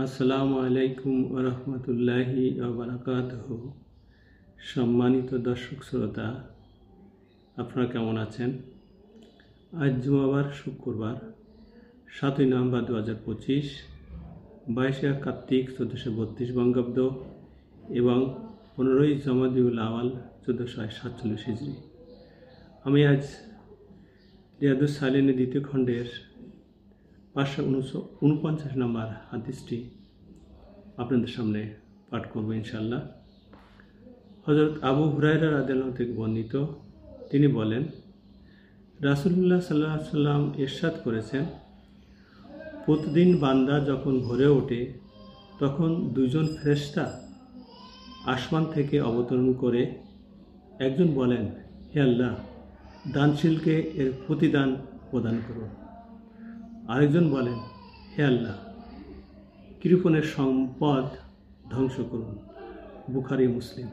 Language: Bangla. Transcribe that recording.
আসসালামু আলাইকুম ওয়া রাহমাতুল্লাহি ওয়া বারাকাতুহু। সম্মানিত দর্শক শ্রোতা, আপনারা কেমন আছেন? আজ জুমাবার শুক্রবার 7 নভেম্বর 2025, 22 কার্তিক 1432 বঙ্গাব্দ এবং 15 জমাদিউল আওয়াল 1447 হিজরি। আমি আজ রিয়াদুস সালিহিনের দ্বিতীয় খণ্ডের 549 নম্বর হাদিসটি আপনাদের সামনে পাঠ করব ইনশাআল্লাহ। হযরত আবু হুরায়রা রাদিয়াল্লাহু থেকে বর্ণিত, তিনি বলেন, রাসূলুল্লাহ সাল্লাল্লাহু আলাইহি ওয়াসাল্লাম ইরশাদ করেছেন, প্রতিদিন বান্দা যখন ভোরে ওঠে তখন দুজন ফেরেশতা আসমান থেকে অবতরণ করে একজন বলেন, হে আল্লাহ, দানশীলকে এর প্রতিদান প্রদান করুন। আরেকজন বলেন, হে আল্লাহ, কৃপণের সম্পদ ধ্বংস করুন। বুখারী মুসলিম।